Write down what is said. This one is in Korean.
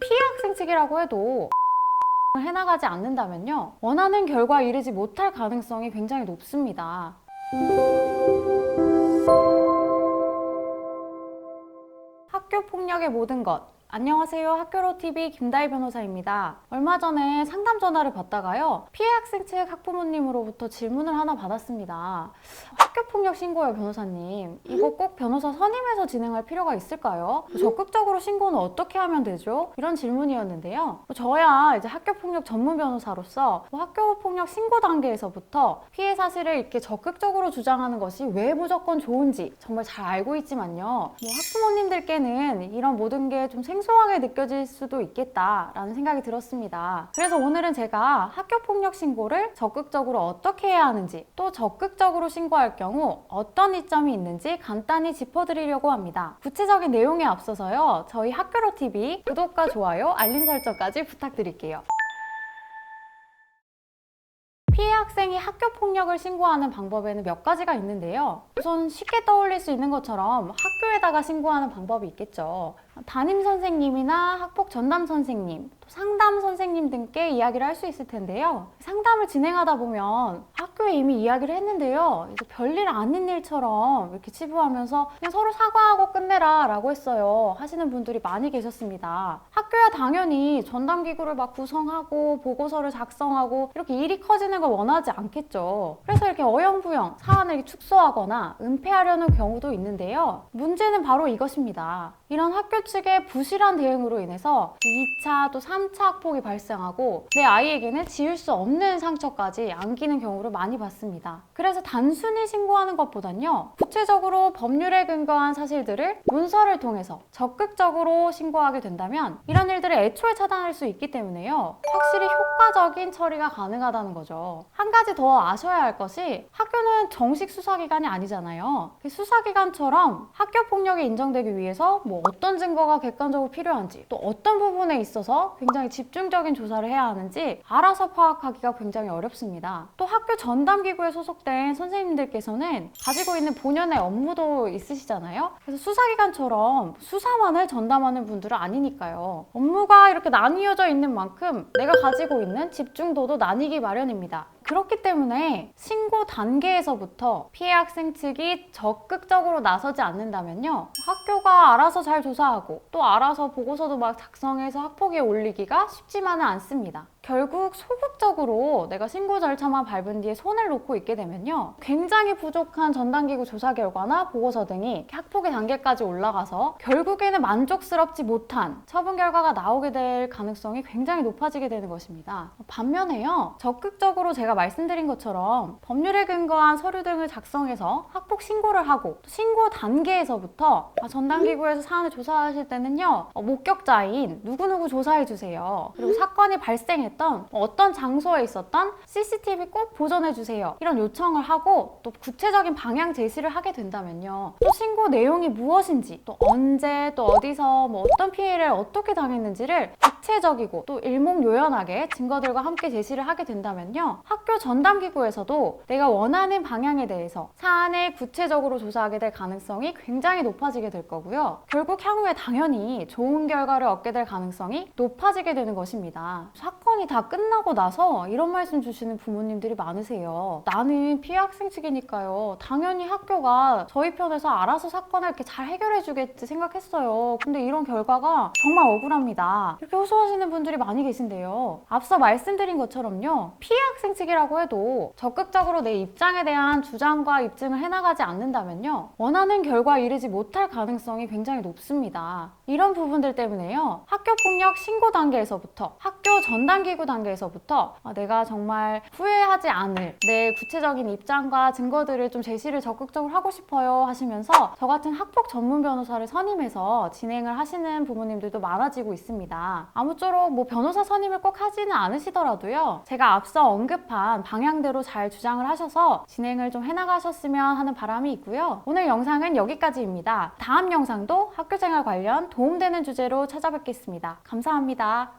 피해 학생 측이라고 해도 해나가지 않는다면요, 원하는 결과에 이르지 못할 가능성이 굉장히 높습니다. 학교 폭력의 모든 것. 안녕하세요. 학교로TV 김다희 변호사입니다. 얼마 전에 상담 전화를 받다가요, 피해 학생 측 학부모님으로부터 질문을 하나 받았습니다. 학교폭력 신고요, 변호사님. 이거 꼭 변호사 선임해서 진행할 필요가 있을까요? 적극적으로 신고는 어떻게 하면 되죠? 이런 질문이었는데요. 저야 이제 학교폭력 전문 변호사로서 학교폭력 신고 단계에서부터 피해 사실을 이렇게 적극적으로 주장하는 것이 왜 무조건 좋은지 정말 잘 알고 있지만요, 학부모님들께는 이런 모든 게 좀 생소하게 느껴질 수도 있겠다라는 생각이 들었습니다. 그래서 오늘은 제가 학교폭력 신고를 적극적으로 어떻게 해야 하는지, 또 적극적으로 신고할 경우 어떤 이점이 있는지 간단히 짚어드리려고 합니다. 구체적인 내용에 앞서서요, 저희 학교로TV 구독과 좋아요, 알림 설정까지 부탁드릴게요. 피해 학생이 학교폭력을 신고하는 방법에는 몇 가지가 있는데요. 우선 쉽게 떠올릴 수 있는 것처럼 학교에다가 신고하는 방법이 있겠죠. 담임 선생님이나 학폭 전담 선생님, 또 상담 선생님 등께 이야기를 할 수 있을 텐데요. 상담을 진행하다 보면 학교에 이미 이야기를 했는데요, 이제 별일 아닌 일처럼 이렇게 치부하면서 그냥 서로 사과하고 끝내라 라고 했어요 하시는 분들이 많이 계셨습니다. 학교야 당연히 전담기구를 막 구성하고 보고서를 작성하고 이렇게 일이 커지는 걸 원하지 않겠죠. 그래서 이렇게 어영부영 사안을 축소하거나 은폐하려는 경우도 있는데요. 문제는 바로 이것입니다. 이런 학교 측의 부실한 대응으로 인해서 2차 또 3차 학폭이 발생하고 내 아이에게는 지울 수 없는 상처까지 안기는 경우를 많이 봤습니다. 그래서 단순히 신고하는 것보단요, 구체적으로 법률에 근거한 사실들을 문서를 통해서 적극적으로 신고하게 된다면 이런 일들을 애초에 차단할 수 있기 때문에요, 확실히 효과적인 처리가 가능하다는 거죠. 한 가지 더 아셔야 할 것이, 학교는 정식 수사기관이 아니잖아요. 수사기관처럼 학교폭력이 인정되기 위해서 어떤 증거가 객관적으로 필요한지, 또 어떤 부분에 있어서 굉장히 집중적인 조사를 해야 하는지 알아서 파악하기가 굉장히 어렵습니다. 또 학교 전담기구에 소속된 선생님들께서는 가지고 있는 본연의 업무도 있으시잖아요. 그래서 수사기관처럼 수사만을 전담하는 분들은 아니니까요. 업무가 이렇게 나뉘어져 있는 만큼 내가 가지고 있는 집중도도 나뉘기 마련입니다. 그렇기 때문에 신고 단계에서부터 피해 학생 측이 적극적으로 나서지 않는다면요, 학교가 알아서 잘 조사하고 또 알아서 보고서도 막 작성해서 학폭위에 올리기가 쉽지만은 않습니다. 결국 소극적으로 내가 신고 절차만 밟은 뒤에 손을 놓고 있게 되면요, 굉장히 부족한 전담기구 조사 결과나 보고서 등이 학폭의 단계까지 올라가서 결국에는 만족스럽지 못한 처분 결과가 나오게 될 가능성이 굉장히 높아지게 되는 것입니다. 반면에요, 적극적으로 제가 말씀드린 것처럼 법률에 근거한 서류 등을 작성해서 학폭 신고를 하고, 또 신고 단계에서부터 전담기구에서 사안을 조사하실 때는요, 목격자인 누구누구 조사해주세요, 그리고 사건이 발생했던 어떤 장소에 있었던 CCTV 꼭 보존해주세요, 이런 요청을 하고 또 구체적인 방향 제시를 하게 된다면요, 또 신고 내용이 무엇인지, 또 언제, 또 어디서 어떤 피해를 어떻게 당했는지를 구체적이고 또 일목요연하게 증거들과 함께 제시를 하게 된다면요, 학교 전담기구에서도 내가 원하는 방향에 대해서 사안을 구체적으로 조사하게 될 가능성이 굉장히 높아지게 될 거고요. 결국 향후에 당연히 좋은 결과를 얻게 될 가능성이 높아지게 되는 것입니다. 사건이 다 끝나고 나서 이런 말씀 주시는 부모님들이 많으세요. 나는 피해 학생 측이니까요, 당연히 학교가 저희 편에서 알아서 사건을 이렇게 잘 해결해 주겠지 생각했어요. 근데 이런 결과가 정말 억울합니다. 이렇게 호소하시는 분들이 많이 계신데요. 앞서 말씀드린 것처럼요, 피해 학생 측이라고 해도 적극적으로 내 입장에 대한 주장과 입증을 해나가지 않는다면요, 원하는 결과에 이르지 못할 가능성이 굉장히 높습니다. 이런 부분들 때문에요, 학교폭력 신고 단계에서부터 학교 전담기구 단계에서부터 내가 정말 후회하지 않을 내 구체적인 입장과 증거들을 좀 제시를 적극적으로 하고 싶어요 하시면서 저 같은 학폭 전문 변호사를 선임해서 진행을 하시는 부모님들도 많아지고 있습니다. 아무쪼록 변호사 선임을 꼭 하지는 않으시더라도요, 제가 앞서 언급한 방향대로 잘 주장을 하셔서 진행을 좀 해나가셨으면 하는 바람이 있고요. 오늘 영상은 여기까지입니다. 다음 영상도 학교생활 관련 도움되는 주제로 찾아뵙겠습니다. 감사합니다.